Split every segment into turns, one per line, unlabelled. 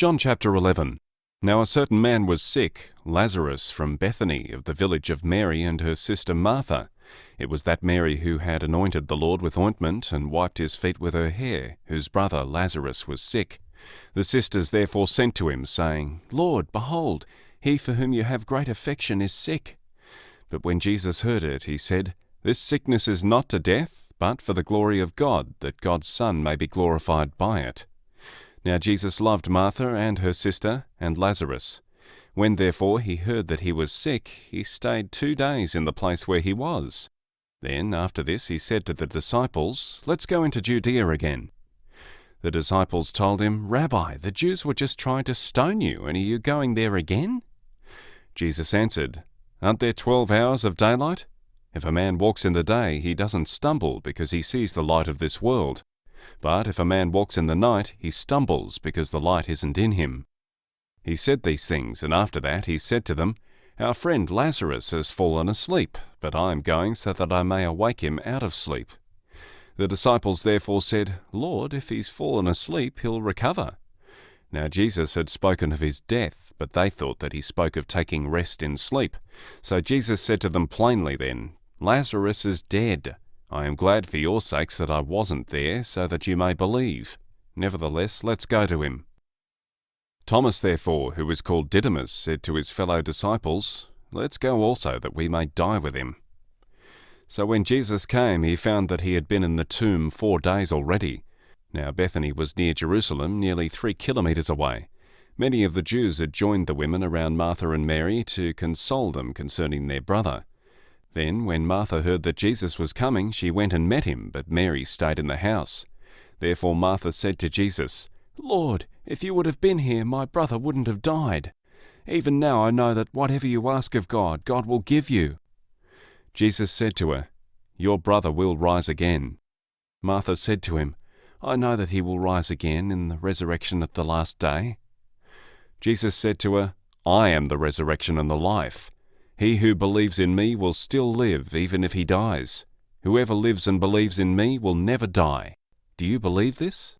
John chapter 11. Now a certain man was sick, Lazarus from Bethany, of the village of Mary and her sister Martha. It was that Mary who had anointed the Lord with ointment and wiped his feet with her hair, whose brother Lazarus was sick. The sisters therefore sent to him, saying, Lord, behold, he for whom you have great affection is sick. But when Jesus heard it, he said, This sickness is not to death, but for the glory of God, that God's Son may be glorified by it. Now Jesus loved Martha and her sister and Lazarus. When therefore he heard that he was sick, he stayed 2 days in the place where he was. Then after this he said to the disciples, Let's go into Judea again. The disciples told him, Rabbi, the Jews were just trying to stone you, and are you going there again? Jesus answered, Aren't there 12 hours of daylight? If a man walks in the day, he doesn't stumble because he sees the light of this world. But if a man walks in the night, he stumbles because the light isn't in him. He said these things, and after that he said to them, Our friend Lazarus has fallen asleep, but I am going so that I may awake him out of sleep. The disciples therefore said, Lord, if he's fallen asleep, he'll recover. Now Jesus had spoken of his death, but they thought that he spoke of taking rest in sleep. So Jesus said to them plainly then, Lazarus is dead. I am glad for your sakes that I wasn't there, so that you may believe. Nevertheless, let's go to him. Thomas therefore, who was called Didymus, said to his fellow disciples, Let's go also, that we may die with him. So when Jesus came, he found that he had been in the tomb 4 days already. Now Bethany was near Jerusalem, nearly 3 kilometers away. Many of the Jews had joined the women around Martha and Mary to console them concerning their brother. Then, when Martha heard that Jesus was coming, she went and met him, but Mary stayed in the house. Therefore Martha said to Jesus, Lord, if you would have been here, my brother wouldn't have died. Even now I know that whatever you ask of God, God will give you. Jesus said to her, Your brother will rise again. Martha said to him, I know that he will rise again in the resurrection at the last day. Jesus said to her, I am the resurrection and the life. He who believes in me will still live, even if he dies. Whoever lives and believes in me will never die. Do you believe this?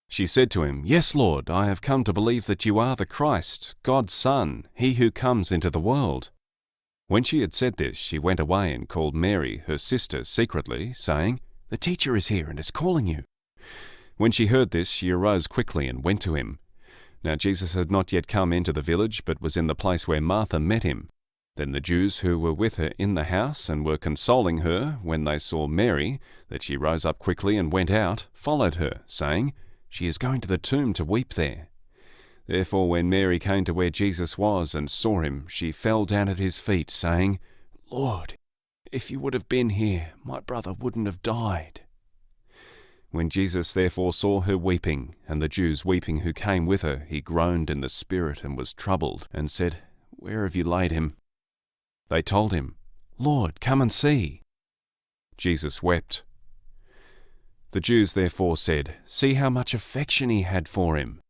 She said to him, Yes, Lord, I have come to believe that you are the Christ, God's Son, he who comes into the world. When she had said this, she went away and called Mary, her sister, secretly, saying, The teacher is here and is calling you. When she heard this, she arose quickly and went to him. Now Jesus had not yet come into the village, but was in the place where Martha met him. Then the Jews who were with her in the house and were consoling her, when they saw Mary, that she rose up quickly and went out, followed her, saying, She is going to the tomb to weep there. Therefore when Mary came to where Jesus was and saw him, she fell down at his feet, saying, Lord, if you would have been here, my brother wouldn't have died. When Jesus therefore saw her weeping, and the Jews weeping who came with her, he groaned in the spirit and was troubled, and said, Where have you laid him? They told him, Lord, come and see. Jesus wept. The Jews therefore said, See how much affection he had for him.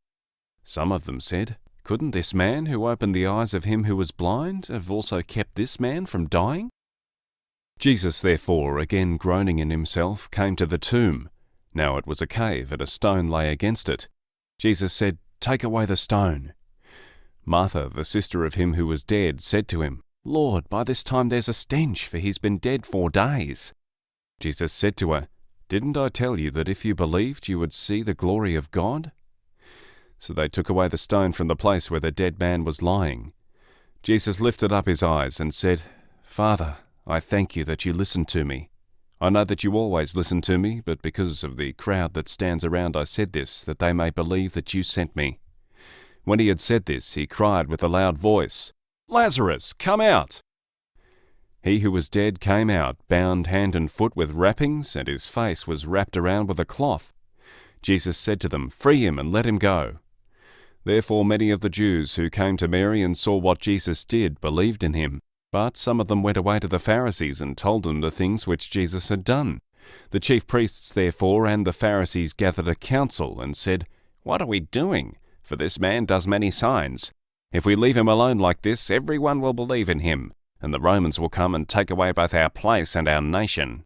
Some of them said, Couldn't this man who opened the eyes of him who was blind have also kept this man from dying? Jesus therefore, again groaning in himself, came to the tomb. Now it was a cave, and a stone lay against it. Jesus said, Take away the stone. Martha, the sister of him who was dead, said to him, Lord, by this time there's a stench, for he's been dead 4 days. Jesus said to her, Didn't I tell you that if you believed you would see the glory of God? So they took away the stone from the place where the dead man was lying. Jesus lifted up his eyes and said, Father, I thank you that you listened to me. I know that you always listen to me, but because of the crowd that stands around I said this, that they may believe that you sent me. When he had said this, he cried with a loud voice, Lazarus, come out! He who was dead came out, bound hand and foot with wrappings, and his face was wrapped around with a cloth. Jesus said to them, Free him and let him go. Therefore many of the Jews who came to Mary and saw what Jesus did believed in him. But some of them went away to the Pharisees and told them the things which Jesus had done. The chief priests therefore and the Pharisees gathered a council and said, What are we doing? For this man does many signs. If we leave him alone like this, everyone will believe in him, and the Romans will come and take away both our place and our nation.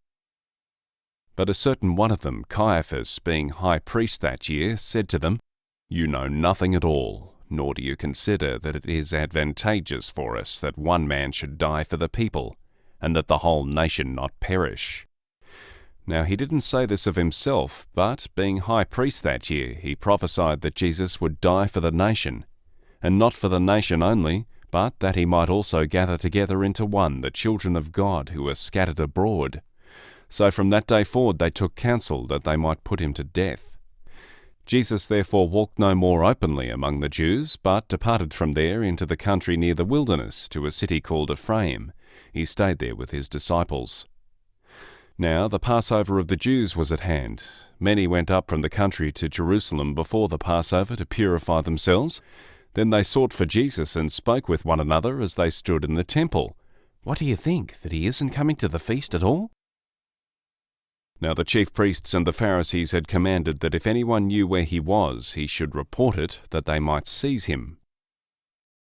But a certain one of them, Caiaphas, being high priest that year, said to them, You know nothing at all, nor do you consider that it is advantageous for us that one man should die for the people, and that the whole nation not perish. Now he didn't say this of himself, but being high priest that year, he prophesied that Jesus would die for the nation, and not for the nation only, but that he might also gather together into one the children of God who were scattered abroad. So from that day forward they took counsel that they might put him to death. Jesus therefore walked no more openly among the Jews, but departed from there into the country near the wilderness, to a city called Ephraim. He stayed there with his disciples. Now the Passover of the Jews was at hand. Many went up from the country to Jerusalem before the Passover to purify themselves. Then they sought for Jesus and spoke with one another as they stood in the temple. "What do you think, that he isn't coming to the feast at all?" Now the chief priests and the Pharisees had commanded that if anyone knew where he was, he should report it, that they might seize him.